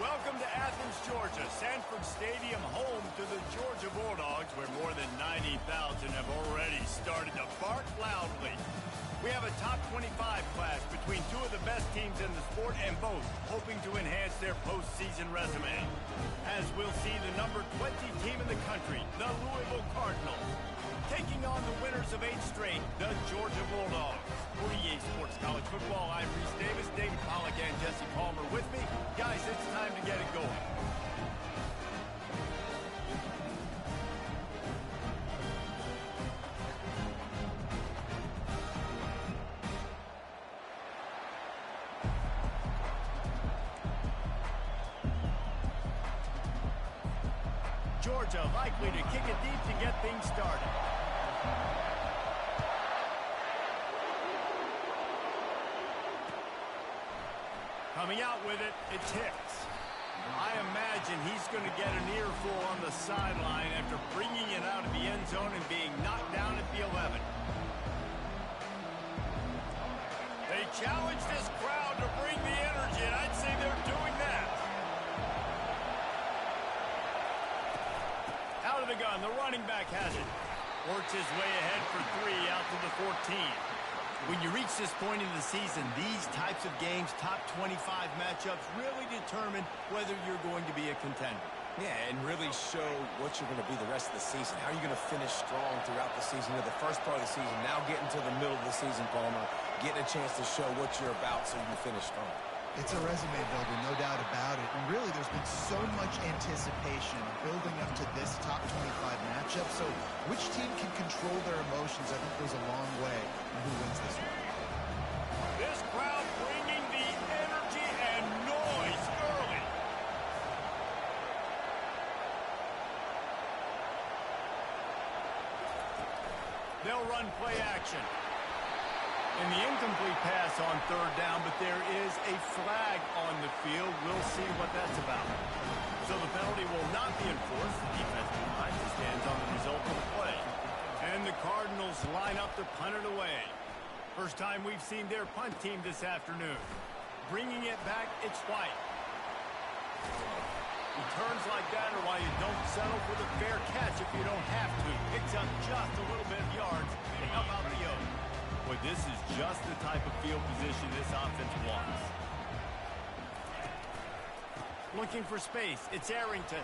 Welcome to Athens, Georgia, Sanford Stadium, home to the Georgia Bulldogs, where more than 90,000 have already started to bark loudly. We have a top 25 class between two of the best teams in the sport, and both hoping to enhance their postseason resume. As we'll see the number 20 team in the country, the Louisville Cardinals, taking on the winners of 8 straight, the Georgia Bulldogs. For EA Sports College Football, I'm Reese Davis, David Pollack, and Jesse Palmer with me. Guys, it's time to get it going. Georgia likely to kick it deep to get things started. Coming out with it, it's Hicks. I imagine he's going to get an earful on the sideline after bringing it out of the end zone and being knocked down at the 11. They challenge this crowd to bring the energy, and I'd say they're doing that. Out of the gun, the running back has it. Works his way ahead for 3 out to the 14. When you reach this point in the season, these types of games, top 25 matchups, really determine whether you're going to be a contender. Yeah, and really show what you're going to be the rest of the season. How are you going to finish strong throughout the season, or the first part of the season, now getting to the middle of the season, Palmer, getting a chance to show what you're about so you can finish strong. It's a resume builder, no doubt about it. And really, there's been so much anticipation building up to this top 25 matchup. So which team can control their emotions, I think, goes a long way in who wins this one. This crowd bringing the energy and noise early. They'll run play action. And the incomplete pass on 3rd down, but there is a flag on the field. We'll see what that's about. So the penalty will not be enforced. The defensive line stands on the result of the play. And the Cardinals line up to punt it away. First time we've seen their punt team this afternoon. Bringing it back, it's White. Returns like that are why you don't settle for the fair catch if you don't have to. Picks up just a little bit of yards to help out the yoke. Boy, this is just the type of field position this offense wants. Looking for space, it's Arrington.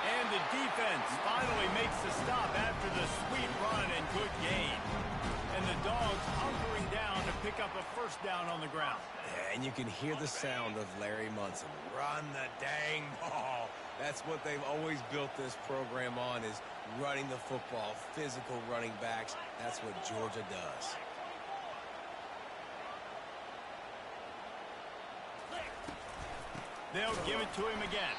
And the defense finally makes the stop after the sweet run and good gain. And the Dogs hunkering down to pick up a 1st down on the ground. Yeah, and you can hear the sound of Larry Munson. Run the dang ball. That's what they've always built this program on, is running the football, physical running backs. That's what Georgia does. They'll give it to him again.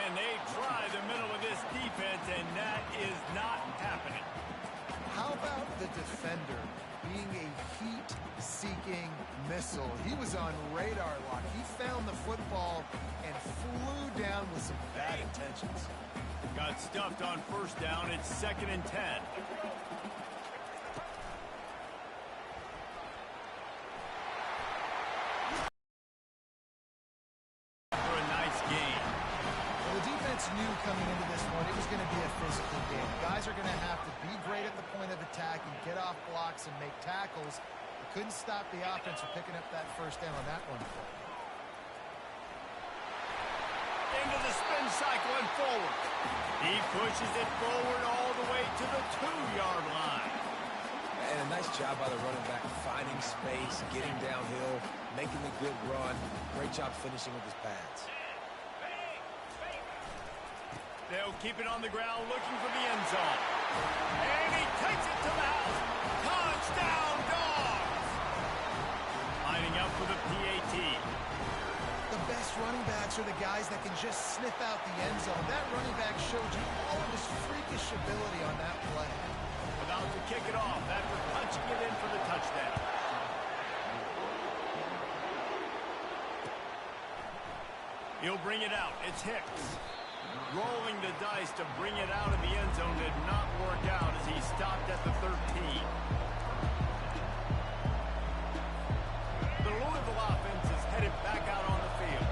And they try the middle of this defense, and that is not happening. How about the defender being a heat-seeking missile? He was on radar lock. He found the football and flew down with some bad intentions. Got stuffed on 1st down. It's 2nd and 10. For a nice gain. Well, the defense knew coming into this one it was going to be a physical game. Guys are going to have to be great at the point of attack and get off blocks and make tackles. They couldn't stop the offense from picking up that 1st down on that one. Into the spin cycle and forward. He pushes it forward all the way to the 2-yard line. And a nice job by the running back, finding space, getting downhill, making the good run. Great job finishing with his pads. They'll keep it on the ground, looking for the end zone. And he takes it to the house. Touchdown, Dogs! Lining up for the PAT. The best running backs are the guys that can just sniff out the end zone. That running back showed you all of his freakish ability on that play. About to kick it off after punching it in for the touchdown. He'll bring it out. It's Hicks. Rolling the dice to bring it out of the end zone did not work out as he stopped at the 13. The Louisville offense is headed back out on the field.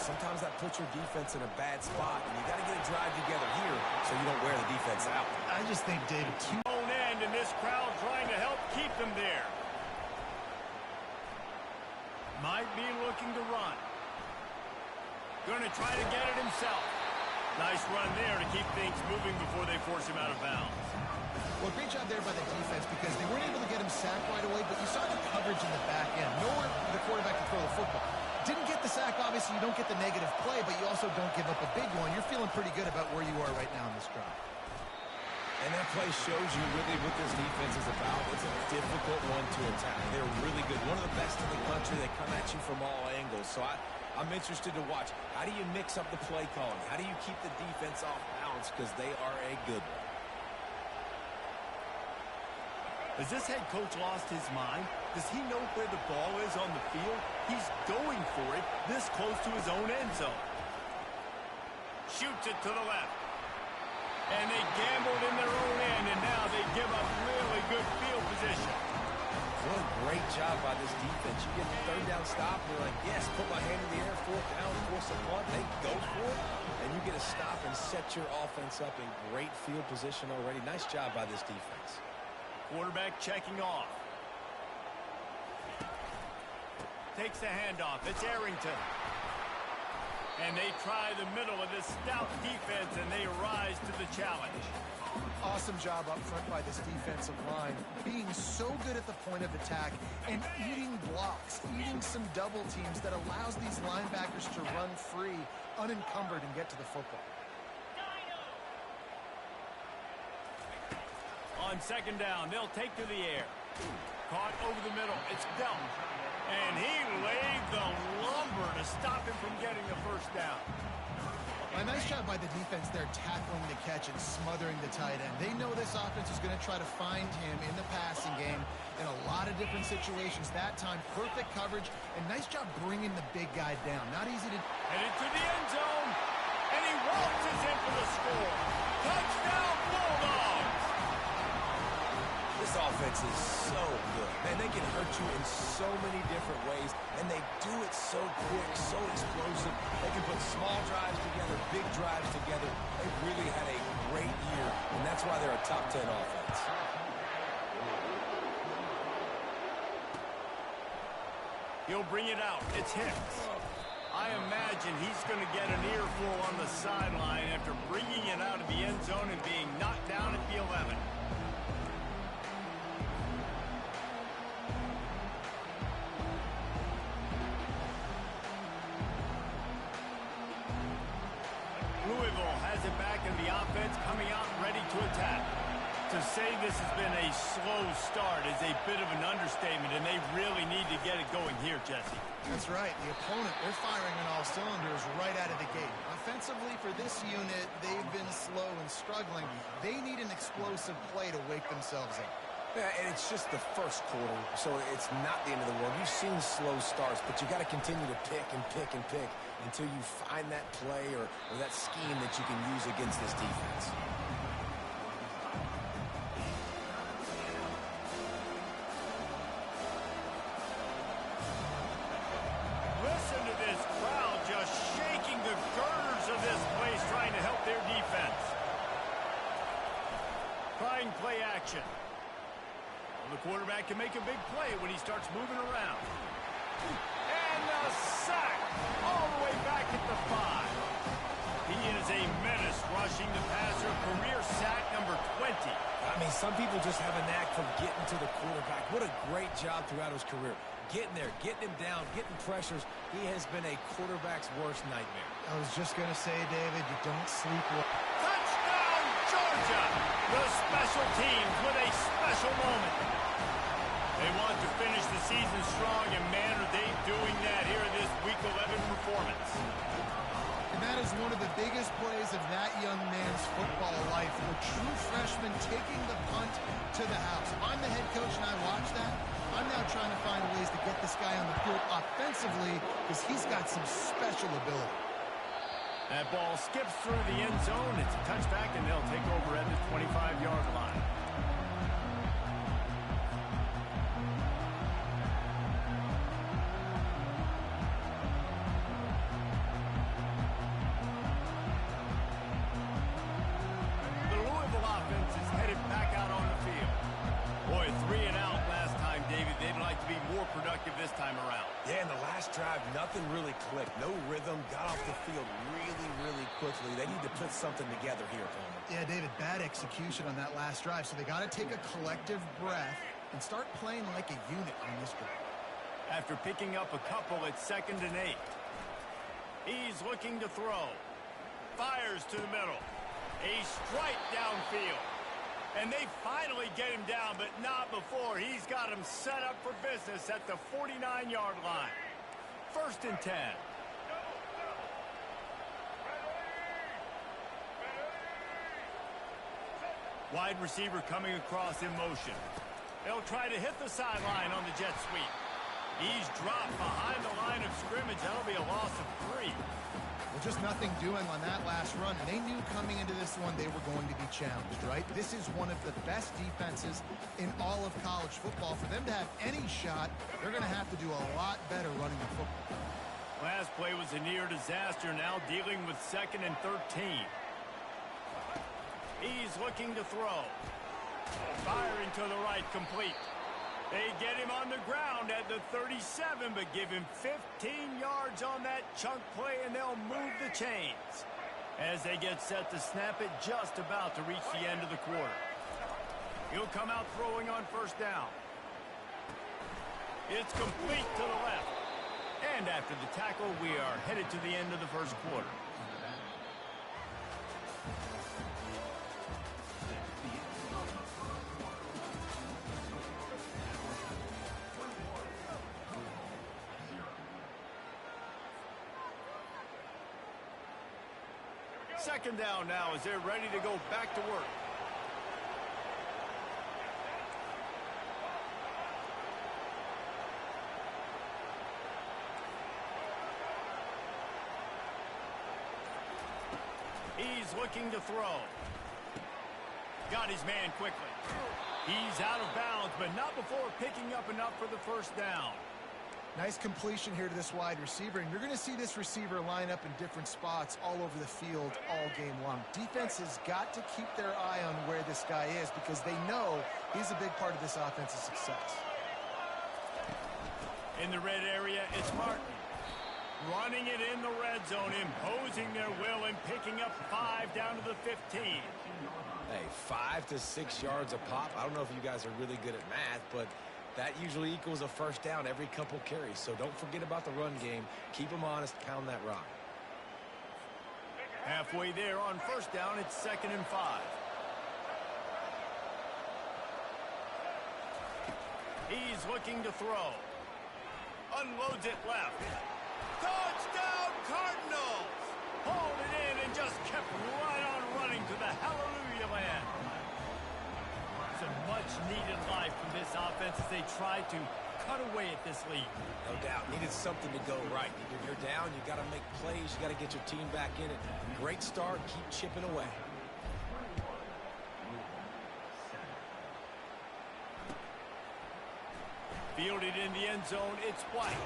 sometimes that puts your defense in a bad spot, and you got to get a drive together here so you don't wear the defense out. I just think, David, Own end, and this crowd trying to help keep them there. Might be looking to run. Going to try to get it himself. Nice run there to keep things moving before they force him out of bounds. Well, great job there by the defense because they weren't able to get him sacked right away, but you saw the coverage in the back end. Nowhere for the quarterback to throw the football. Didn't get the sack, obviously. You don't get the negative play, but you also don't give up a big one. You're feeling pretty good about where you are right now in this drive. And that play shows you really what this defense is about. It's a difficult one to attack. They're really good. One of the best in the country. They come at you from all angles. So I'm interested to watch. How do you mix up the play calling? How do you keep the defense off balance? Because they are a good one. Has this head coach lost his mind? Does he know where the ball is on the field? He's going for it this close to his own end zone. Shoots it to the left. And they gambled in their own end, and now they give up really good field position. What a great job by this defense. You get the third down stop, and you're like, yes, put my hand in the air, fourth down, force a punt. They go for it, and you get a stop and set your offense up in great field position already. Nice job by this defense. Quarterback checking off. Takes the handoff. It's Arrington. And they try the middle of this stout defense, and they rise to the challenge. Awesome job up front by this defensive line, being so good at the point of attack and eating blocks, eating some double teams that allows these linebackers to run free, unencumbered, and get to the football. On second down, they'll take to the air. Caught over the middle. It's Delp. And he laid the lumber to stop him from getting the first down. A nice job by the defense there tackling the catch and smothering the tight end. They know this offense is going to try to find him in the passing game in a lot of different situations. That time, perfect coverage, and nice job bringing the big guy down. Not easy to... Headed to the end zone, and he waltzes in for the score. Touchdown, Bulldogs! This offense is so good. Man, they can hurt you in so many different ways, and they do it so quick, so explosive. They can put small drives together, big drives together. They really had a great year, and that's why they're a top 10 offense. He'll bring it out. It's Hicks. I imagine he's going to get an earful on the sideline after bringing it out of the end zone and being knocked down at the 11. Louisville has it back in the offense, coming out ready to attack. To say this has been a slow start is a bit of an understatement, and they really need to get it going here, Jesse. That's right. The opponent, they're firing on all cylinders right out of the gate. Offensively, for this unit, they've been slow and struggling. They need an explosive play to wake themselves up. Yeah, and it's just the first quarter, so it's not the end of the world. You've seen slow starts, but you got to continue to pick and pick and pick until you find that play or that scheme that you can use against this defense. Listen to this crowd just shaking the girders of this place, trying to help their defense. Trying play action. The quarterback can make a big play when he starts moving around. And a sack all the way back at the 5. He is a menace rushing the passer, career sack number 20. I mean, some people just have a knack for getting to the quarterback. What a great job throughout his career. Getting there, getting him down, getting pressures. He has been a quarterback's worst nightmare. I was just going to say, David, you don't sleep well. Touchdown, Georgia! The special teams with a special moment. They want to finish the season strong, and man, are they doing that here in this Week 11 performance. And that is one of the biggest plays of that young man's football life. The true freshman taking the punt to the house. If I'm the head coach and I watch that, I'm now trying to find ways to get this guy on the field offensively because he's got some special ability. That ball skips through the end zone. It's a touchback, and they'll take over at the 25-yard line. productive this time around. Yeah, in the last drive, nothing really clicked. No rhythm, got off the field really quickly. They need to put something together here, Palmer. Yeah, David, bad execution on that last drive, so they got to take a collective breath and start playing like a unit on this drive. After picking up a couple, it's 2nd and 8. He's looking to throw. Fires to the middle. A strike downfield. And they finally get him down, but not before. He's got him set up for business at the 49-yard line. 1st and 10. Wide receiver coming across in motion. They'll try to hit the sideline on the jet sweep. He's dropped behind the line of scrimmage. That'll be a loss of 3. Well, just nothing doing on that last run. And they knew coming into this one they were going to be challenged, right? This is one of the best defenses in all of college football. For them to have any shot, they're going to have to do a lot better running the football. Last play was a near disaster. Now dealing with 2nd and 13. He's looking to throw. Firing to the right, complete. They get him on the ground at the 37, but give him 15 yards on that chunk play, and they'll move the chains as they get set to snap it just about to reach the end of the quarter. He'll come out throwing on 1st down. It's complete to the left. And after the tackle, we are headed to the end of the 1st quarter. Second down now as they're ready to go back to work. He's looking to throw. Got his man quickly. He's out of bounds, but not before picking up enough for the 1st down. Nice completion here to this wide receiver, and you're going to see this receiver line up in different spots all over the field all game long. Defense has got to keep their eye on where this guy is because they know he's a big part of this offense's success. In the red area, it's Martin. Running it in the red zone, imposing their will and picking up 5 down to the 15. Hey, 5 to 6 yards a pop. I don't know if you guys are really good at math, but that usually equals a 1st down every couple carries. So don't forget about the run game. Keep them honest. Pound that rock. Halfway there on 1st down, it's 2nd and 5. He's looking to throw. Unloads it left. Touchdown, Cardinals! Hauled it in and just kept right on running to the hallelujah land. Some much-needed life from this offense as they try to cut away at this lead. No doubt. Needed something to go right. If you're down, you got to make plays. You got to get your team back in it. Great start. Keep chipping away. Fielded in the end zone, it's White.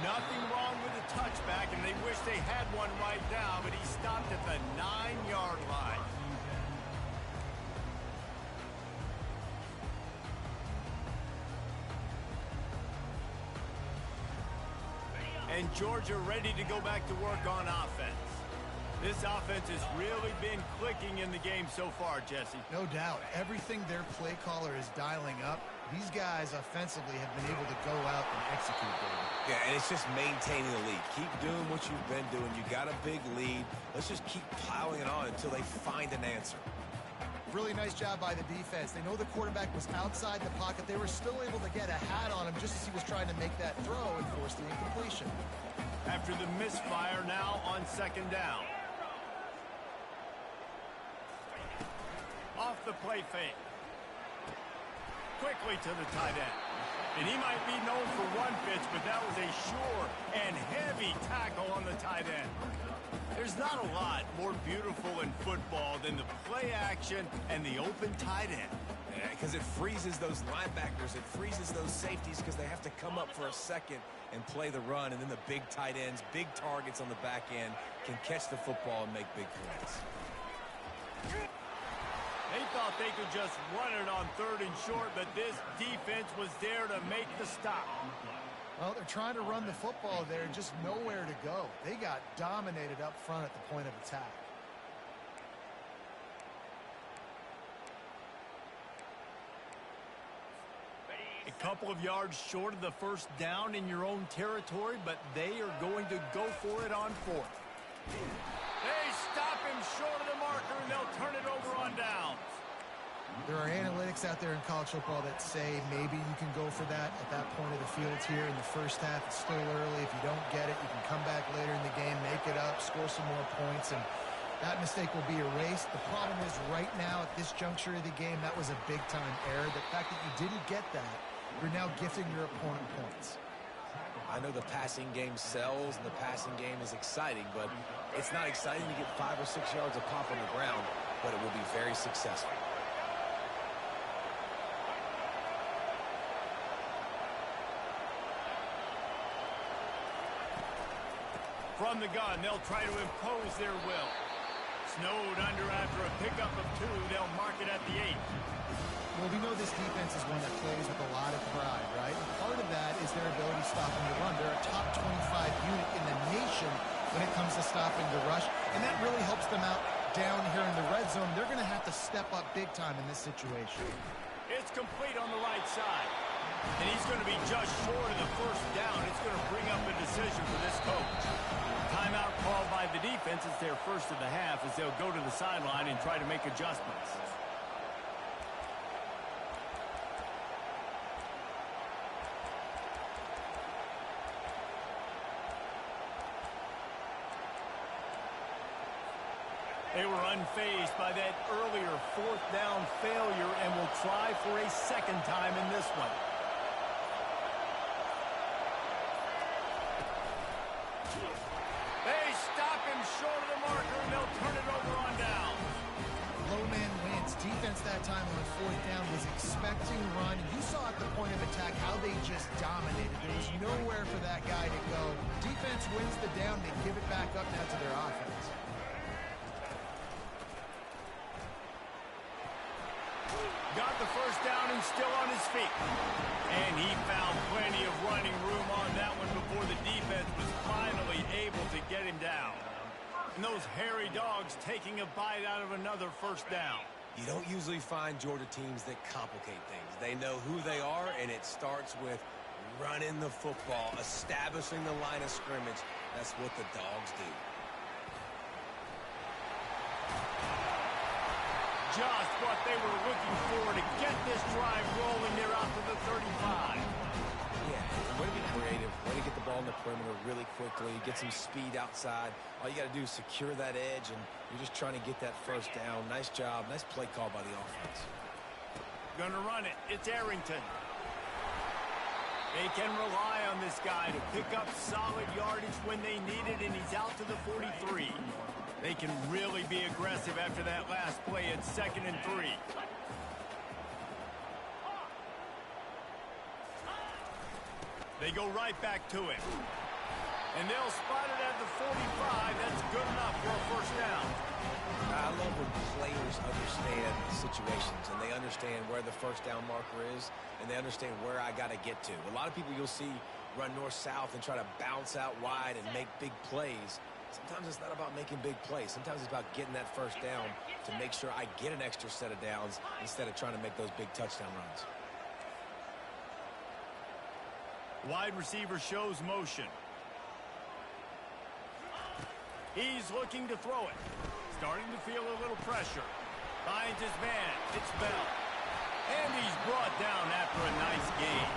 Nothing wrong with the touchback, and they wish they had one right now, but he stopped at the 9-yard line. And Georgia ready to go back to work on offense. This offense has really been clicking in the game so far, Jesse. No doubt. Everything their play caller is dialing up, these guys offensively have been able to go out and execute, David. Yeah, and it's just maintaining the lead. Keep doing what you've been doing. You got a big lead. Let's just keep piling it on until they find an answer. Really nice job by the defense. They know the quarterback was outside the pocket. They were still able to get a hat on him just as he was trying to make that throw and force the incompletion. After the misfire, now on 2nd down. Off the play fake. Quickly to the tight end. And he might be known for one pitch, but that was a sure and heavy tackle on the tight end. There's not a lot more beautiful in football than the play action and the open tight end. Yeah, because it freezes those linebackers. It freezes those safeties because they have to come up for a second and play the run. And then the big tight ends, big targets on the back end can catch the football and make big plays. They thought thought they could just run it on 3rd and short, but this defense was there to make the stop. Well, they're trying to run the football there, just nowhere to go. They got dominated up front at the point of attack. A couple of yards short of the first down in your own territory, but they are going to go for it on 4th. They stop him short of the marker, and they'll turn it over on downs. There are analytics out there in college football that say maybe you can go for that at that point of the field here in the first half. It's still early. If you don't get it, you can come back later in the game, make it up, score some more points, and that mistake will be erased. The problem is right now at this juncture of the game, that was a big-time error. The fact that you didn't get that, you're now gifting your opponent points. I know the passing game sells and the passing game is exciting, but it's not exciting to get 5 or 6 yards of pop on the ground, but it will be very successful. From the gun, they'll try to impose their will. Snowed under after a pickup of 2. They'll mark it at the 8. Well, we know this defense is one that plays with a lot of pride, right? And part of that is their ability stopping the run. They're a top 25 unit in the nation when it comes to stopping the rush, and that really helps them out down here in the red zone. They're going to have to step up big time in this situation. It's complete on the right side, and he's going to be just short of the first down. It's going to bring up a decision for this coach. Timeout called by the defense. It's their first of the half as they'll go to the sideline and try to make adjustments. They were unfazed by that earlier 4th down failure and will try for a second time in this one. They stop him short of the marker, and they'll turn it over on down. Low man wins. Defense that time on 4th down was expecting run. You saw at the point of attack how they just dominated. There was nowhere for that guy to go. Defense wins the down. They give it back up now to their offense. Got the first down and still on his feet. And he found plenty of running room on that one before the defense was finally able to get him down. And those hairy dogs taking a bite out of another first down. You don't usually find Georgia teams that complicate things. They know who they are, and it starts with running the football, establishing the line of scrimmage. That's what the dogs do. Just what they were looking for to get this drive rolling. They're out to the 35. Yeah, way to be creative, way to get the ball in the perimeter really quickly, get some speed outside. All you got to do is secure that edge, and you're just trying to get that first down. Nice job, nice play call by the offense. Gonna run it. It's Arrington. They can rely on this guy to pick up solid yardage when they need it, and he's out to the 43. They can really be aggressive after that last play at 2nd and 3. They go right back to him. And they'll spot it at the 45. That's good enough for a first down. I love when players understand situations and they understand where the first down marker is and they understand where I got to get to. A lot of people you'll see run north-south and try to bounce out wide and make big plays. Sometimes it's not about making big plays. Sometimes it's about getting that first down to make sure I get an extra set of downs instead of trying to make those big touchdown runs. Wide receiver shows motion. He's looking to throw it. Starting to feel a little pressure. Finds his man. It's Bell. And he's brought down after a nice gain.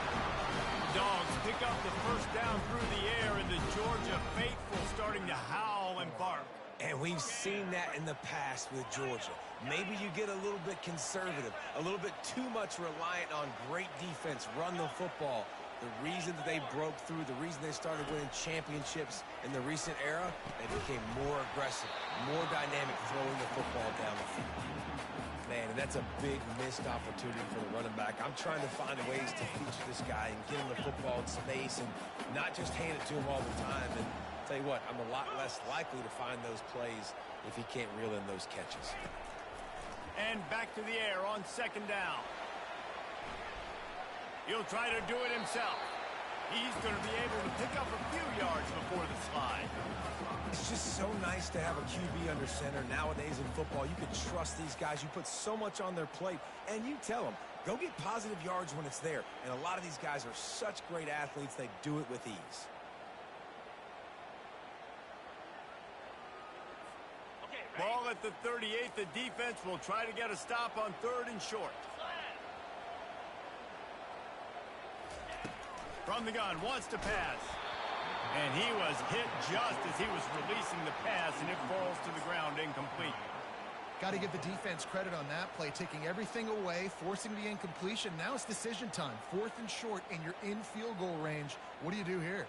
Dogs pick up the first down through the air, and the Georgia faithful starting to howl and bark. And we've seen that in the past with Georgia. Maybe you get a little bit conservative, a little bit too much reliant on great defense, run the football. The reason that they broke through, the reason they started winning championships in the recent era, they became more aggressive, more dynamic throwing the football down the field. Man, and that's a big missed opportunity for the running back. I'm trying to find ways to feature this guy and get him the football in space and not just hand it to him all the time. And I'll tell you what, I'm a lot less likely to find those plays if he can't reel in those catches. And back to the air on second down. He'll try to do it himself. He's going to be able to pick up a few yards before the slide. It's just so nice to have a QB under center. Nowadays in football, you can trust these guys. You put so much on their plate, and you tell them, go get positive yards when it's there. And a lot of these guys are such great athletes, they do it with ease. Ball at the 38. The defense will try to get a stop on 3rd and short. From the gun, wants to pass. And he was hit just as he was releasing the pass, and it falls to the ground incomplete. Got to give the defense credit on that play, taking everything away, forcing the incompletion. Now it's decision time. 4th and short, and you're in field goal range. What do you do here?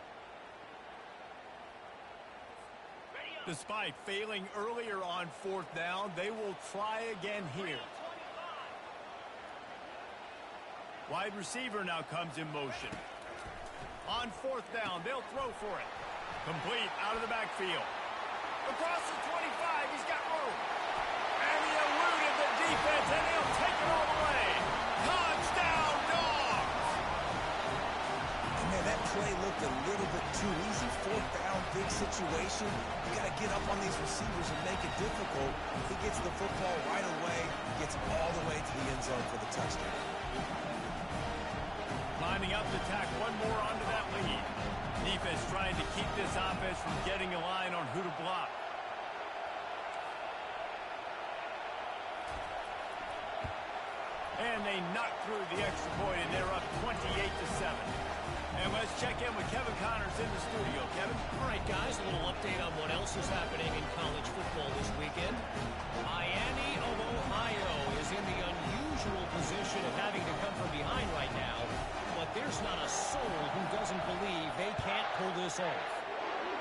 Despite failing earlier on 4th down, they will try again here. Wide receiver now comes in motion. On 4th down, they'll throw for it. Complete out of the backfield. Across the 25, he's got room. And he eluded the defense, and he'll take it all the way. Touchdown, Dogs! And man, that play looked a little bit too easy. 4th down, big situation. You got to get up on these receivers and make it difficult. He gets the football right away, gets all the way to the end zone for the touchdown. Lining up to tack one more onto that lead. Defense trying to keep this offense from getting a line on who to block. And they knock through the extra point, and they're up 28-7. And let's check in with Kevin Connors in the studio. Kevin? All right, guys, a little update on what else is happening in college football this weekend. Miami of Ohio is in the unusual position of having to come from behind right now, but there's not a soul who doesn't believe they can't pull this off.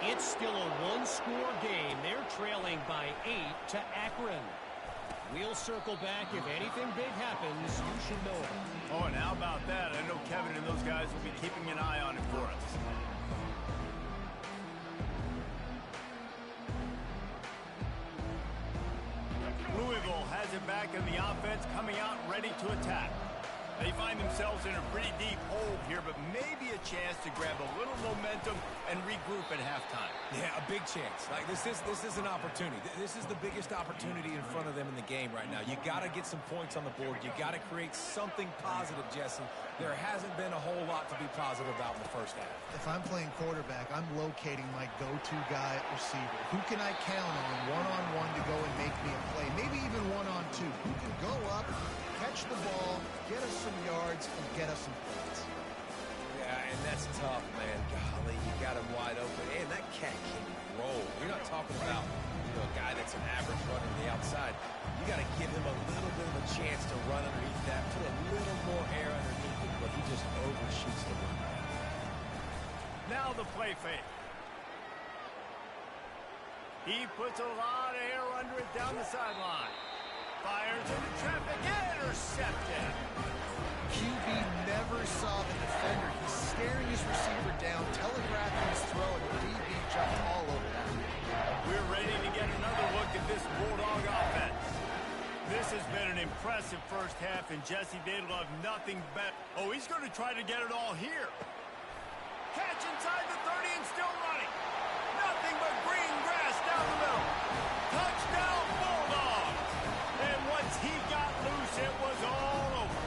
It's still a one-score game. They're trailing by 8 to Akron. We'll circle back. If anything big happens, you should know it. Oh, and how about that? I know Kevin and those guys will be keeping an eye on it for us. Louisville has it back in the offense, coming out ready to attack. They find themselves in a pretty deep hole here, but maybe a chance to grab a little momentum and regroup at halftime. Yeah, a big chance. Like this is an opportunity. This is the biggest opportunity in front of them in the game right now. You got to get some points on the board. You got to create something positive, Jesse. There hasn't been a whole lot to be positive about in the first half. If I'm playing quarterback, I'm locating my go-to guy at receiver. Who can I count on one-on-one to go and make me a play? Maybe even one-on-two. Who can go up, catch the ball, get us some yards, and get us some points? Yeah, and that's tough, man. Golly, you got him wide open. And that cat can roll. You're not talking about, a guy that's an average runner on the outside. You got to give him a little bit of a chance to run underneath that, put a little more air underneath it, but he just overshoots the run. Now the play fake. He puts a lot of air under it down the sideline. Fires into traffic, intercepted. QB never saw the defender. He's staring his receiver down, telegraphing his throw, and the DB jumped all over that. We're ready to get another look at this Bulldog offense. This has been an impressive first half, and Jesse, they love nothing better. Oh, he's going to try to get it all here. Catch inside the 30 and still running. Nothing but green grass down the middle. Touchdown, Bulldogs. And once he got loose, it was all over.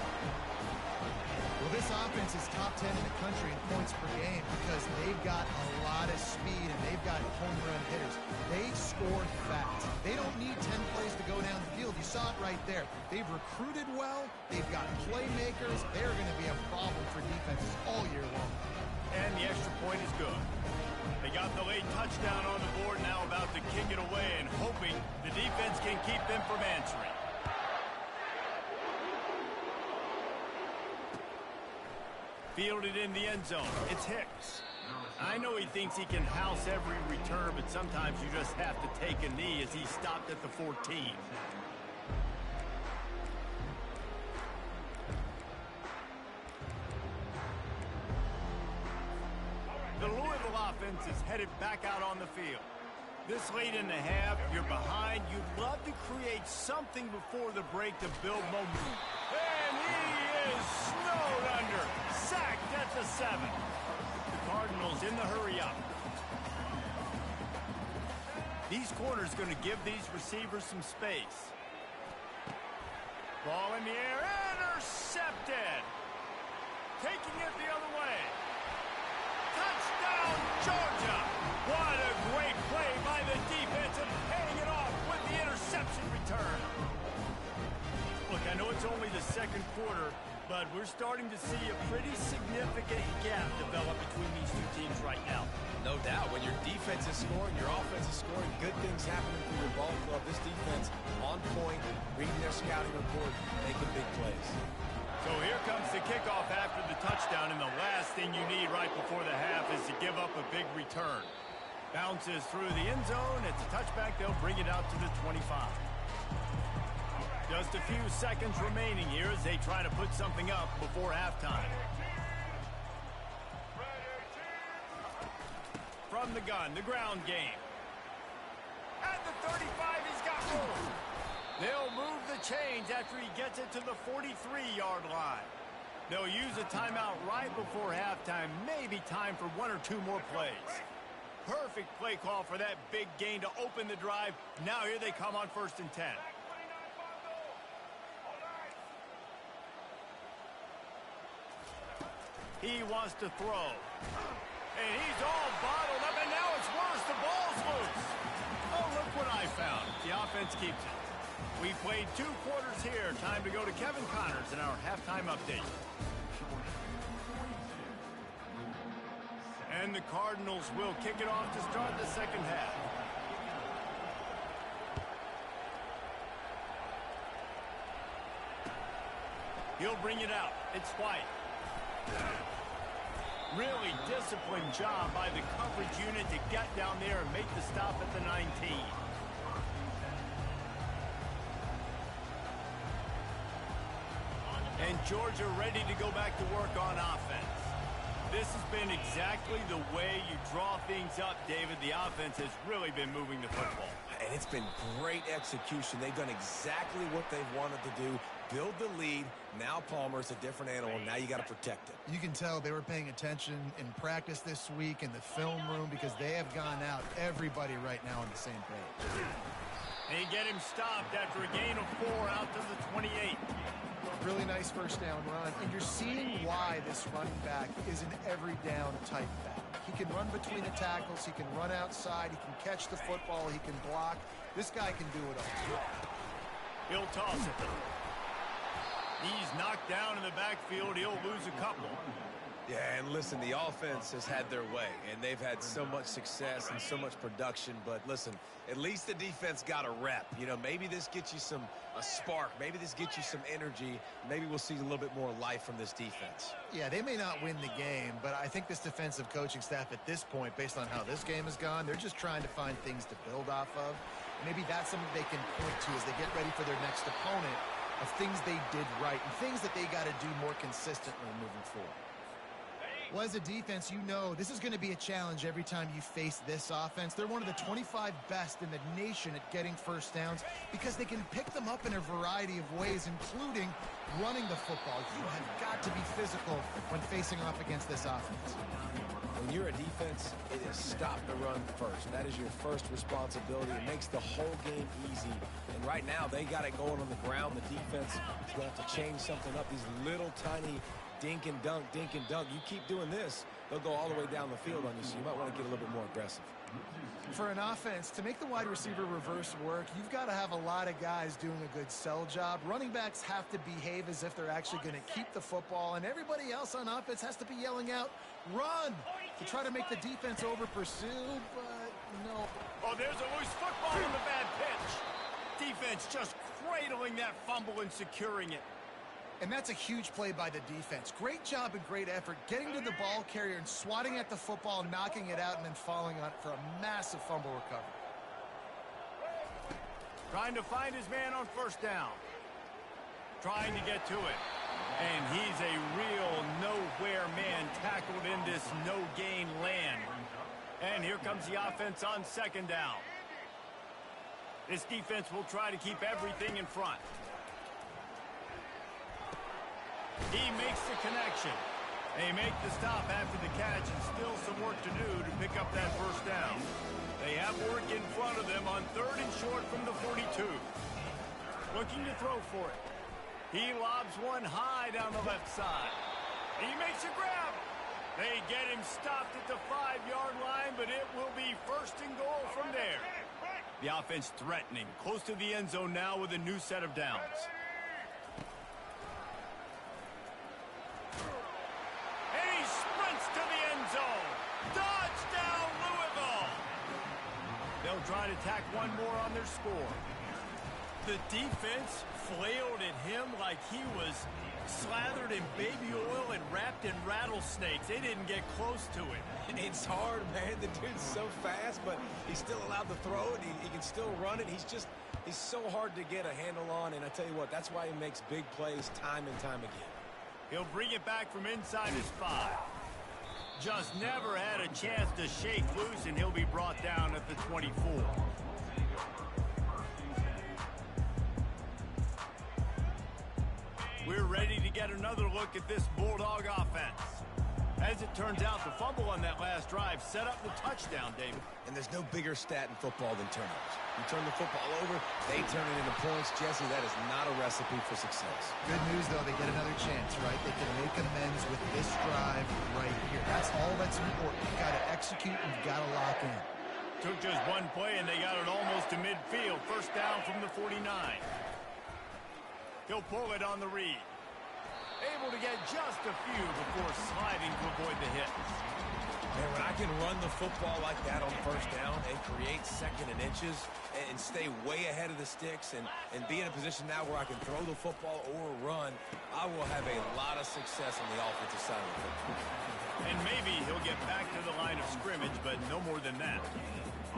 Well, this offense is top 10 in the country in points per game because they've got a lot of speed and they've got home run hitters. They score fast. They don't need 10 plays to go down the field. You saw it right there. They've recruited well. They've got playmakers. They're going to be a problem for defenses all year long. And the extra point is good. They got the late touchdown on the board, now about to kick it away and hoping the defense can keep them from answering. Fielded in the end zone. It's Hicks. I know he thinks he can house every return, but sometimes you just have to take a knee as he stopped at the 14. The Louisville offense is headed back out on the field. This late in the half, you're behind. You'd love to create something before the break to build momentum. And he is snowed under. Sacked at the 7. The Cardinals in the hurry up. These corners going to give these receivers some space. Ball in the air. Intercepted. Taking it the other way. Touchdown, Georgia. What a great play by the defense and paying it off with the interception return. Look, I know it's only the second quarter, but we're starting to see a pretty significant gap develop between these two teams right now. No doubt. When your defense is scoring, your offense is scoring, good things happening through your ball club. This defense on point, reading their scouting report, making big plays. So here comes the kickoff after the touchdown, and the last thing you need right before the half is to give up a big return. Bounces through the end zone. It's a touchback. They'll bring it out to the 25. Just a few seconds remaining here as they try to put something up before halftime. From the gun, the ground game. At the 35, he's got room. They'll move the chains after he gets it to the 43-yard line. They'll use a timeout right before halftime. Maybe time for 1 or 2 more plays. Perfect play call for that big gain to open the drive. Now here they come on 1st and 10. He wants to throw. And he's all bottled up, and now it's worse. The ball's loose. Oh, look what I found. The offense keeps it. We played 2 quarters here. Time to go to Kevin Connors in our halftime update. And the Cardinals will kick it off to start the second half. He'll bring it out. It's White. Really disciplined job by the coverage unit to get down there and make the stop at the 19. And Georgia ready to go back to work on offense. This has been exactly the way you draw things up, David. The offense has really been moving the football. And it's been great execution. They've done exactly what they've wanted to do. Build the lead. Now Palmer's a different animal. Now you got to protect it. You can tell they were paying attention in practice this week in the film room because they have gone out, everybody right now on the same page. They get him stopped after a gain of 4 out to the 28. Really nice first down run, and you're seeing why this running back is an every down type back. He can run between the tackles, he can run outside, he can catch the football, he can block. This guy can do it all. He'll toss it. He's knocked down in the backfield. He'll lose a couple. Yeah, and listen, the offense has had their way, and they've had so much success and so much production. But listen, at least the defense got a rep. You know, maybe this gets you a spark. Maybe this gets you some energy. Maybe we'll see a little bit more life from this defense. Yeah, they may not win the game, but I think this defensive coaching staff at this point, based on how this game has gone, they're just trying to find things to build off of. Maybe that's something they can point to as they get ready for their next opponent, of things they did right and things that they got to do more consistently moving forward. Well, as a defense, you know this is going to be a challenge every time you face this offense. They're one of the 25 best in the nation at getting first downs because they can pick them up in a variety of ways, including running the football. You have got to be physical when facing off against this offense. When you're a defense, it is stop the run first. That is your first responsibility. It makes the whole game easy. And right now, they got it going on the ground. The defense is going to have to change something up. These little tiny dink and dunk, dink and dunk. You keep doing this, they'll go all the way down the field on you, so you might want to get a little bit more aggressive. For an offense, to make the wide receiver reverse work, you've got to have a lot of guys doing a good sell job. Running backs have to behave as if they're actually going to keep the football, and everybody else on offense has to be yelling out, run, to try to make the defense over-pursue, but no. Oh, there's a loose football in the bad pitch. Defense just cradling that fumble and securing it. And that's a huge play by the defense. Great job and great effort getting to the ball carrier and swatting at the football, knocking it out, and then falling on it for a massive fumble recovery. Trying to find his man on first down. Trying to get to it. And he's a real nowhere man tackled in this no-gain land. And here comes the offense on second down. This defense will try to keep everything in front. He makes the connection. They make the stop after the catch, and still some work to do to pick up that first down. They have work in front of them on 3rd and short from the 42. Looking to throw for it. He lobs one high down the left side. He makes a grab. They get him stopped at the 5-yard line, but it will be 1st and goal from there. The offense threatening, close to the end zone now with a new set of downs. And he sprints to the end zone. Touchdown, Louisville! They'll try to tack one more on their score. The defense flailed at him like he was slathered in baby oil and wrapped in rattlesnakes. They didn't get close to him. It's hard, man. The dude's so fast, but he's still allowed to throw it. He can still run it. He's so hard to get a handle on, and I tell you what, that's why he makes big plays time and time again. He'll bring it back from inside his 5. Just never had a chance to shake loose, and he'll be brought down at the 24. We're ready to get another look at this Bulldog offense. As it turns out, the fumble on that last drive set up the touchdown, David. And there's no bigger stat in football than turnovers. You turn the football over, they turn it into points. Jesse, that is not a recipe for success. Good news, though, they get another chance, right? They can make amends with this drive right here. That's all that's important. You've got to execute and you've got to lock in. Took just one play, and they got it almost to midfield. 1st down from the 49. He'll pull it on the read. Able to get just a few before sliding to avoid the hit. Man, when I can run the football like that on 1st down and create 2nd and inches and stay way ahead of the sticks and be in a position now where I can throw the football or run, I will have a lot of success on the offensive side of the football. And maybe he'll get back to the line of scrimmage, but no more than that.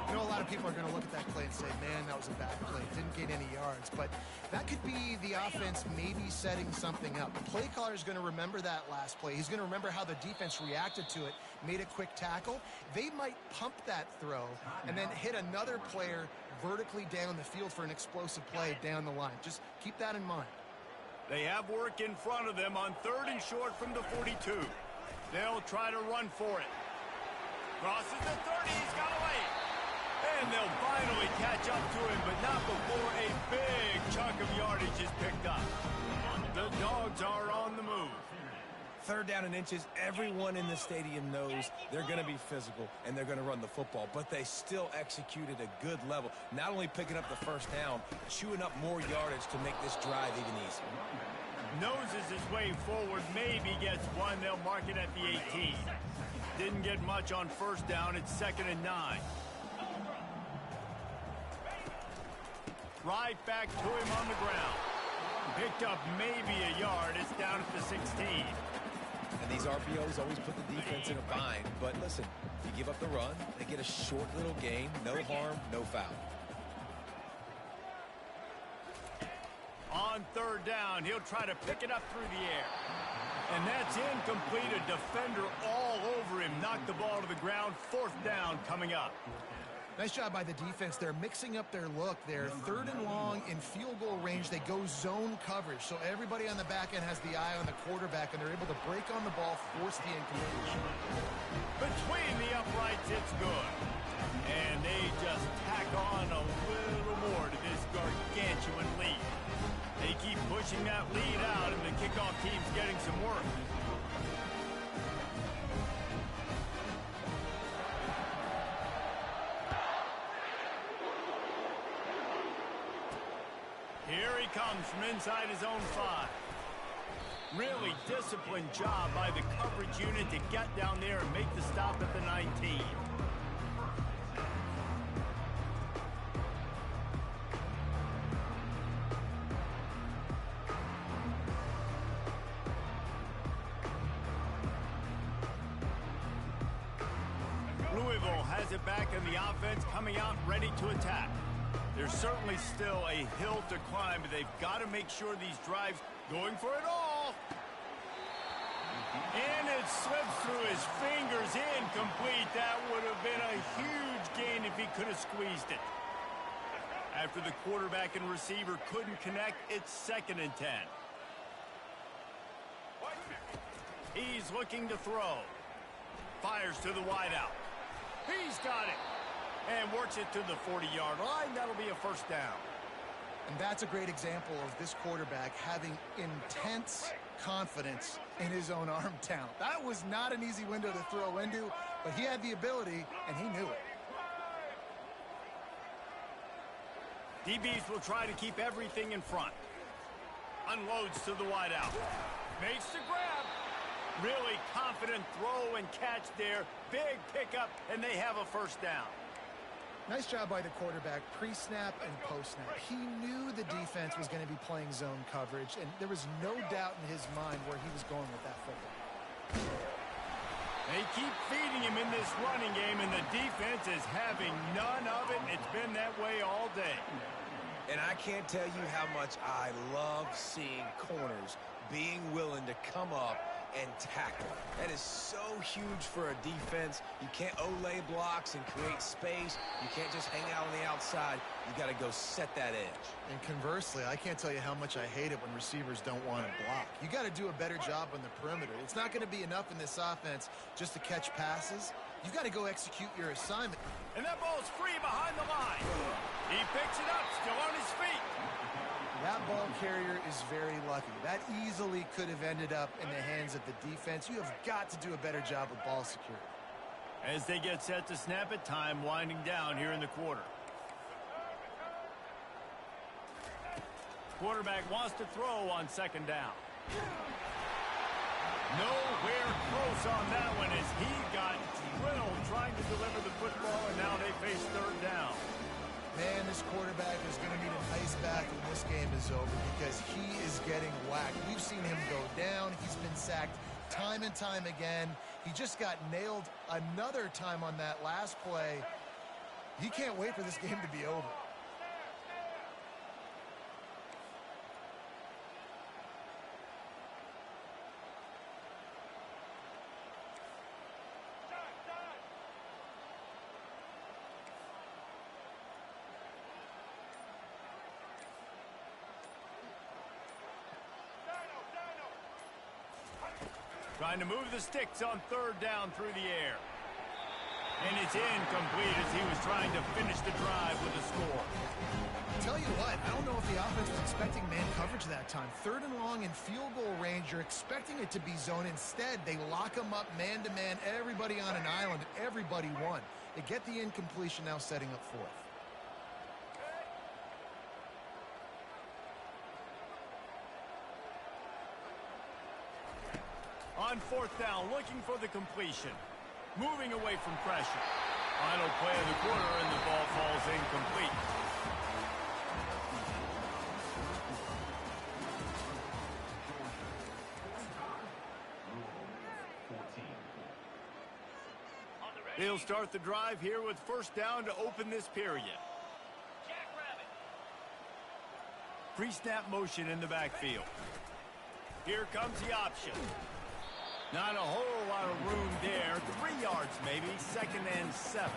You know, a lot of people are going to look at that play and say, man, that was a bad play. Didn't gain any yards. But that could be the offense maybe setting something up. The play caller is going to remember that last play. He's going to remember how the defense reacted to it, made a quick tackle. They might pump that throw and then hit another player vertically down the field for an explosive play down the line. Just keep that in mind. They have work in front of them on 3rd and short from the 42. They'll try to run for it. Crosses the 30. He's got away. And they'll finally catch up to him, but not before a big chunk of yardage is picked up. The Dogs are on the move. 3rd down and inches, everyone in the stadium knows they're going to be physical and they're going to run the football, but they still executed a good level. Not only picking up the 1st down, chewing up more yardage to make this drive even easier. Noses his way forward, maybe gets one. They'll mark it at the 18. Didn't get much on 1st down. It's 2nd and 9. Right back to him on the ground. Picked up maybe a yard. It's down at the 16. And these RPOs always put the defense in a bind. But listen, you give up the run, they get a short little gain. No harm, no foul. On 3rd down, he'll try to pick it up through the air. And that's incomplete. A defender all over him. Knocked the ball to the ground. 4th down coming up. Nice job by the defense. They're mixing up their look. They're 3rd and long in field goal range. They go zone coverage. So everybody on the back end has the eye on the quarterback, and they're able to break on the ball, force the incompletion. Between the uprights, it's good. And they just tack on a little more to this gargantuan lead. They keep pushing that lead out, and the kickoff team's getting some work. Here he comes from inside his own 5. Really disciplined job by the coverage unit to get down there and make the stop at the 19. Louisville has it back in the offense, coming out ready to attack. There's certainly still a hill to climb, but they've got to make sure these drives going for it all. And it slips through his fingers, incomplete. That would have been a huge gain if he could have squeezed it. After the quarterback and receiver couldn't connect, it's 2nd and 10. He's looking to throw. Fires to the wideout. He's got it. And works it to the 40-yard line. That'll be a first down. And that's a great example of this quarterback having intense confidence in his own arm talent. That was not an easy window to throw into, but he had the ability, and he knew it. DBs will try to keep everything in front. Unloads to the wideout. Makes the grab. Really confident throw and catch there. Big pickup, and they have a first down. Nice job by the quarterback, pre-snap and post-snap. He knew the defense was going to be playing zone coverage, and there was no doubt in his mind where he was going with that football. They keep feeding him in this running game, and the defense is having none of it. It's been that way all day. And I can't tell you how much I love seeing corners being willing to come up and tackle. That is so huge for a defense. You can't olay blocks and create space. You can't just hang out on the outside. You got to go set that edge. And conversely, I can't tell you how much I hate it when receivers don't want to block. You got to do a better job on the perimeter. It's not going to be enough in this offense just to catch passes. You got to go execute your assignment. And that ball's free behind the line. He picks it up, still on his feet. That ball carrier is very lucky. That easily could have ended up in the hands of the defense. You have got to do a better job with ball security. As they get set to snap it, time winding down here in the quarter. Quarterback wants to throw on 2nd down. Nowhere close on that one as he got drilled trying to deliver the football, and now they face 3rd down. Man, this quarterback is going to need an ice bath when this game is over because he is getting whacked. We've seen him go down. He's been sacked time and time again. He just got nailed another time on that last play. He can't wait for this game to be over. Trying to move the sticks on 3rd down through the air. And it's incomplete as he was trying to finish the drive with a score. Tell you what, I don't know if the offense was expecting man coverage that time. 3rd and long in field goal range, you're expecting it to be zone. Instead, they lock them up man-to-man, everybody on an island, and everybody won. They get the incompletion, now setting up 4th. On 4th down, looking for the completion. Moving away from pressure. Final play of the quarter, and the ball falls incomplete. They'll start the drive here with 1st down to open this period. Pre-snap motion in the backfield. Here comes the option. Not a whole lot of room there. 3 yards maybe, 2nd and 7.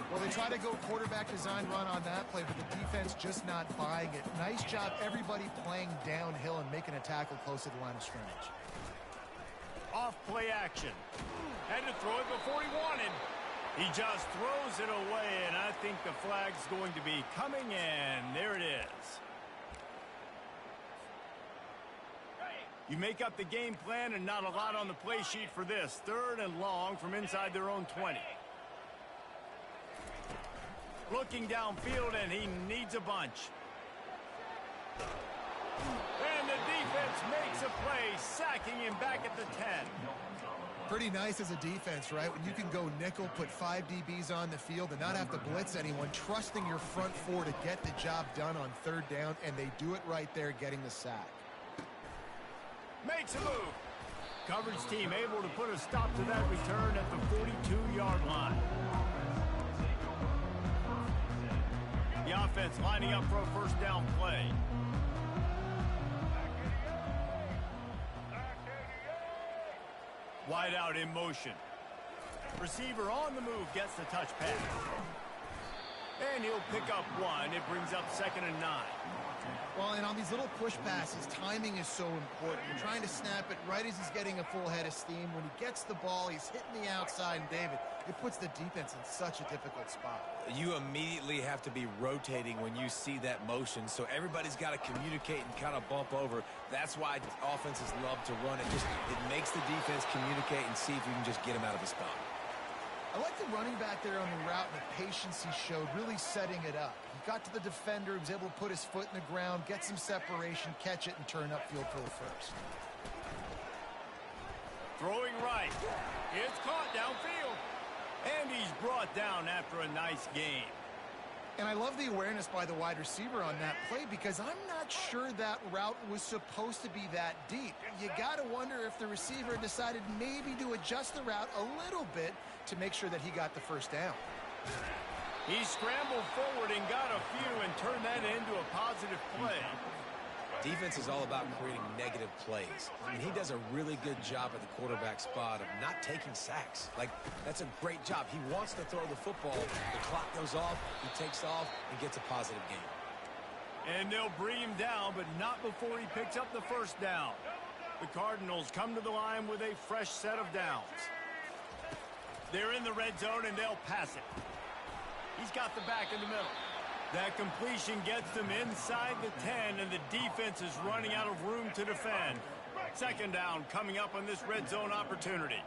Well, they try to go quarterback design run on that play, but the defense just not buying it. Nice job, everybody playing downhill and making a tackle close to the line of scrimmage. Off play action. Had to throw it before he wanted. He just throws it away, and I think the flag's going to be coming in. There it is. You make up the game plan and not a lot on the play sheet for this. 3rd and long from inside their own 20. Looking downfield, and he needs a bunch. And the defense makes a play, sacking him back at the 10. Pretty nice as a defense, right? When you can go nickel, put 5 DBs on the field and not have to blitz anyone, trusting your front 4 to get the job done on 3rd down, and they do it right there, getting the sack. Makes a move. Coverage team able to put a stop to that return at the 42-yard line. The offense lining up for a 1st down play. Wide out in motion. Receiver on the move gets the touch pass. And he'll pick up one. It brings up 2nd and 9. Well, and on these little push passes, timing is so important. You're trying to snap it right as he's getting a full head of steam. When he gets the ball, he's hitting the outside, and David, it puts the defense in such a difficult spot. You immediately have to be rotating when you see that motion, so everybody's got to communicate and kind of bump over. That's why offenses love to run it. It makes the defense communicate and see if you can just get him out of his spot. I like the running back there on the route and the patience he showed, really setting it up. He got to the defender, he was able to put his foot in the ground, get some separation, catch it, and turn upfield for the first. Throwing right. It's caught downfield. And he's brought down after a nice game. And I love the awareness by the wide receiver on that play because I'm not sure that route was supposed to be that deep. You got to wonder if the receiver decided maybe to adjust the route a little bit to make sure that he got the first down. He scrambled forward and got a few and turned that into a positive play. Defense is all about creating negative plays. And he does a really good job at the quarterback spot of not taking sacks. Like, that's a great job. He wants to throw the football. The clock goes off, he takes off, and gets a positive gain. And they'll bring him down, but not before he picks up the first down. The Cardinals come to the line with a fresh set of downs. They're in the red zone, and they'll pass it. He's got the back in the middle. That completion gets them inside the 10, and the defense is running out of room to defend. 2nd down coming up on this red zone opportunity.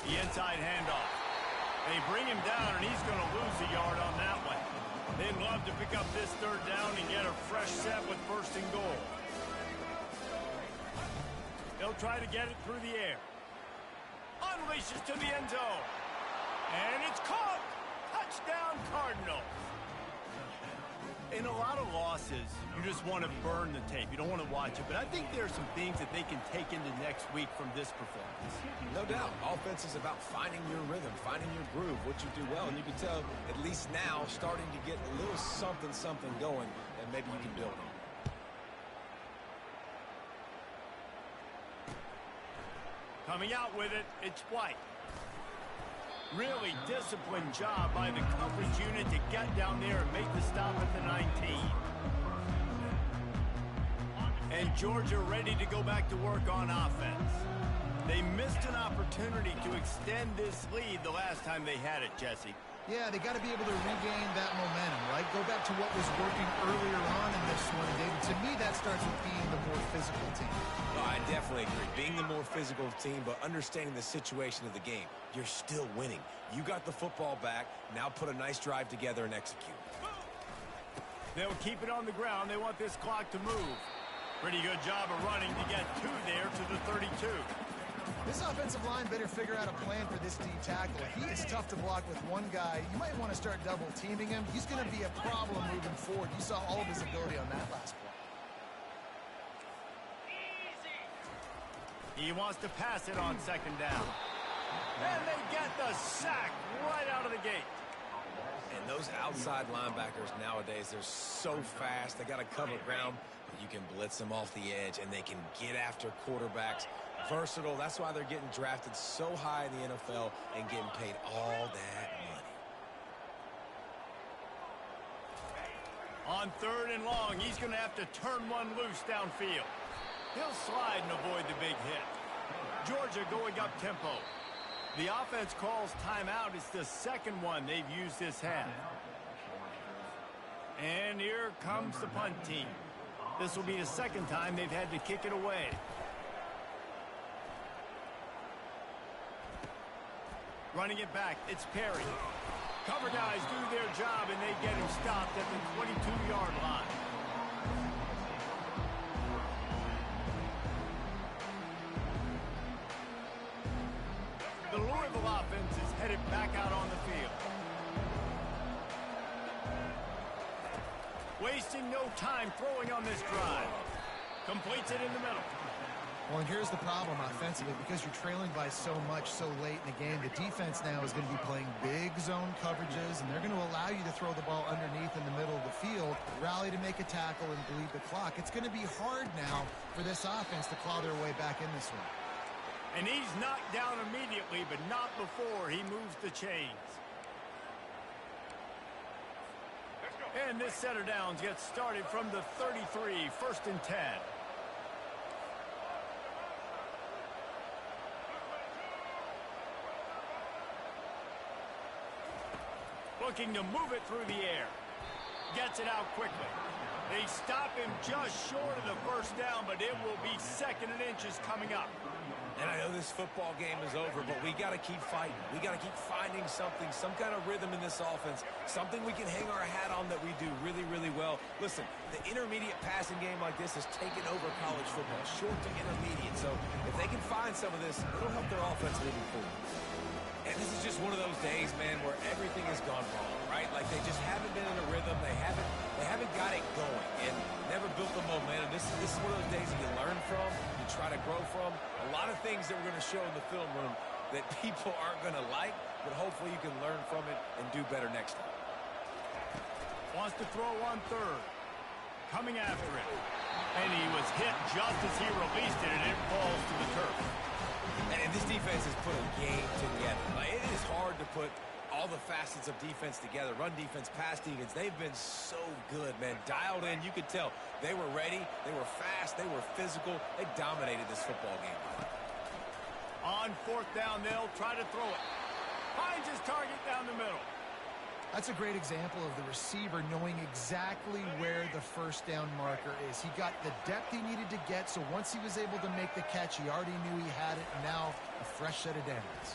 The inside handoff. They bring him down, and he's going to lose a yard on that one. They'd love to pick up this 3rd down and get a fresh set with 1st and goal. They'll try to get it through the air. Unleashes to the end zone. And it's caught. Touchdown, Cardinals. In a lot of losses, you just want to burn the tape. You don't want to watch it. But I think there are some things that they can take into next week from this performance. No doubt. Offense is about finding your rhythm, finding your groove, what you do well. And you can tell, at least now, starting to get a little something going, and maybe you can build on. Coming out with it, it's White. Really disciplined job by the coverage unit to get down there and make the stop at the 19. And Georgia ready to go back to work on offense. They missed an opportunity to extend this lead the last time they had it, Jesse. Yeah, they got to be able to regain that momentum, right? Go back to what was working earlier on in this one, David. To me, that starts with being the more physical team. Oh, I definitely agree. Being the more physical team, but understanding the situation of the game. You're still winning. You got the football back. Now put a nice drive together and execute. They'll keep it on the ground. They want this clock to move. Pretty good job of running to get 2 there to the 32. This offensive line better figure out a plan for this D tackle. He is tough to block with one guy. You might want to start double teaming him. He's going to be a problem moving forward. You saw all of his ability on that last play. He wants to pass it on 2nd down. And they get the sack right out of the gate. And those outside linebackers nowadays, they're so fast. They got to cover ground. You can blitz them off the edge, and they can get after quarterbacks. Versatile. That's why they're getting drafted so high in the NFL and getting paid all that money. On 3rd and long, he's going to have to turn one loose downfield. He'll slide and avoid the big hit. Georgia going up tempo. The offense calls timeout. It's the 2nd one they've used this half. And here comes the punt team. This will be the 2nd time they've had to kick it away. Running it back, it's Perry. Cover guys do their job, and they get him stopped at the 22-yard line. The Louisville offense is headed back out on the field. Wasting no time throwing on this drive. Completes it in the middle. Well, and here's the problem offensively. Because you're trailing by so much so late in the game, the defense now is going to be playing big zone coverages, and they're going to allow you to throw the ball underneath in the middle of the field, rally to make a tackle, and bleed the clock. It's going to be hard now for this offense to claw their way back in this one. And he's knocked down immediately, but not before he moves the chains. And this set of downs gets started from the 33, 1st and 10. Looking to move it through the air. Gets it out quickly. They stop him just short of the first down, but it will be 2nd and inches coming up. And I know this football game is over, but we got to keep fighting. We got to keep finding something, some kind of rhythm in this offense, something we can hang our hat on that we do really, really well. Listen, the intermediate passing game like this has taken over college football, short to intermediate. So if they can find some of this, it'll help their offense moving forward. And this is just one of those days, man, where everything has gone wrong, right? Like they just haven't been in a rhythm. They haven't got it going and never built the momentum. This is one of those days that you learn from, you try to grow from. A lot of things that we're going to show in the film room that people aren't going to like, but hopefully you can learn from it and do better next time. Wants to throw on 3rd. Coming after it. And he was hit just as he released it, and it falls to the turf. And this defense has put a game together. Like, it is hard to put all the facets of defense together. Run defense, pass defense. They've been so good, man. Dialed in. You could tell they were ready. They were fast. They were physical. They dominated this football game. On 4th down, they'll try to throw it. Finds his target down the middle. That's a great example of the receiver knowing exactly where the first down marker is. He got the depth he needed to get, so once he was able to make the catch, he already knew he had it, and now a fresh set of downs.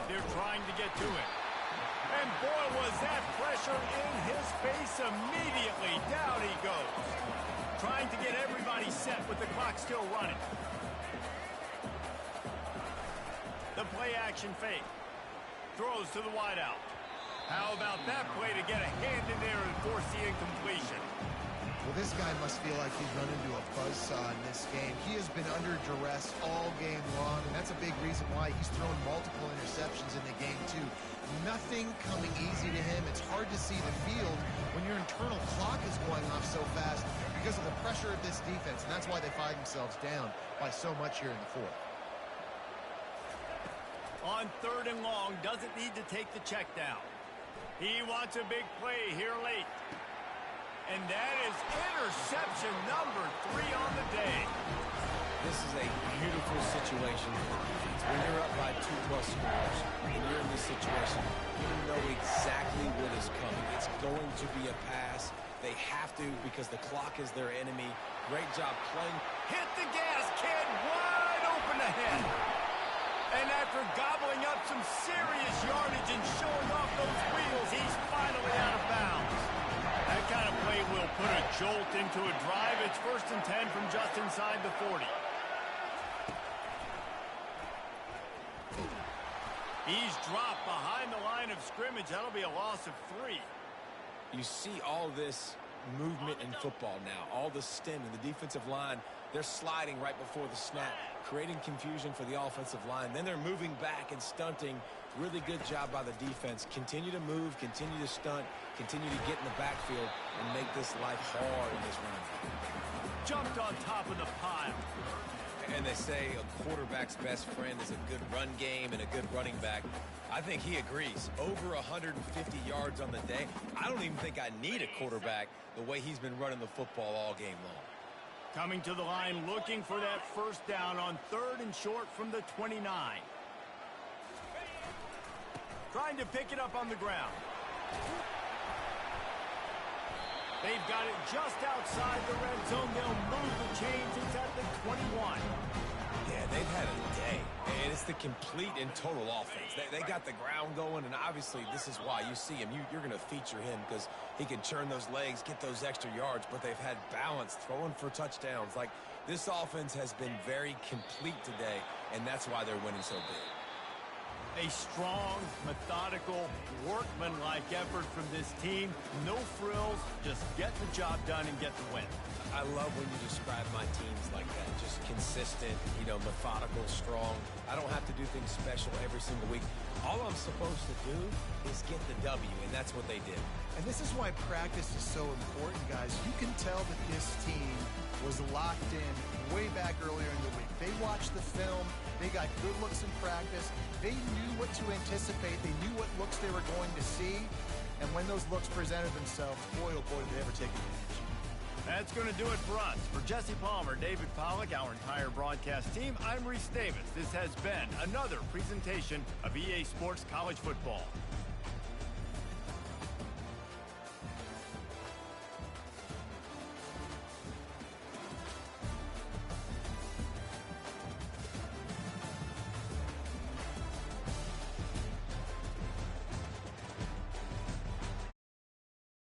They're trying to get to it. And boy, was that pressure in his face immediately. Down he goes. Trying to get everybody set with the clock still running. The play action fake. Throws to the wideout. How about that play to get a hand in there and force the incompletion? Well, this guy must feel like he's run into a buzzsaw in this game. He has been under duress all game long, and that's a big reason why he's thrown multiple interceptions in the game, too. Nothing coming easy to him. It's hard to see the field when your internal clock is going off so fast because of the pressure of this defense, and that's why they find themselves down by so much here in the 4th. On 3rd and long, doesn't need to take the check down. He wants a big play here late. And that is interception number 3 on the day. This is a beautiful situation for the defense. When you're up by 2+ scores and you're in this situation, you know exactly what is coming. It's going to be a pass. They have to because the clock is their enemy. Great job playing. Hit the gas, kid. Wide open ahead. And after gobbling up some serious yardage and showing off those wheels, he's finally out of bounds. That kind of play will put a jolt into a drive. It's 1st and 10 from just inside the 40. He's dropped behind the line of scrimmage. That'll be a loss of 3. You see all this movement in football now, all the stemming, the defensive line, they're sliding right before the snap, creating confusion for the offensive line. Then they're moving back and stunting. Really good job by the defense. Continue to move, continue to stunt, continue to get in the backfield and make this life hard in this run. Jumped on top of the pile. And they say a quarterback's best friend is a good run game and a good running back. I think he agrees. Over 150 yards on the day. I don't even think I need a quarterback the way he's been running the football all game long. Coming to the line, looking for that first down on 3rd and short from the 29. Trying to pick it up on the ground. They've got it just outside the red zone. They'll move the chains. It's at the 21. Yeah, they've had a day. And it's the complete and total offense. They got the ground going, and obviously this is why you see him. You're going to feature him because he can churn those legs, get those extra yards, but they've had balance, throwing for touchdowns. Like, this offense has been very complete today, and that's why they're winning so big. A strong, methodical, workmanlike effort from this team. No frills, just get the job done and get the win. I love when you describe my teams like that. Just consistent, methodical, strong. I don't have to do things special every single week. All I'm supposed to do is get the W, and that's what they did. And this is why practice is so important, guys. You can tell that this team was locked in way back earlier in the week. They watched the film. They got good looks in practice. They knew what to anticipate. They knew what looks they were going to see. And when those looks presented themselves, boy, oh boy, did they ever take advantage. That's going to do it for us. For Jesse Palmer, David Pollack, our entire broadcast team, I'm Reese Davis. This has been another presentation of EA Sports College Football.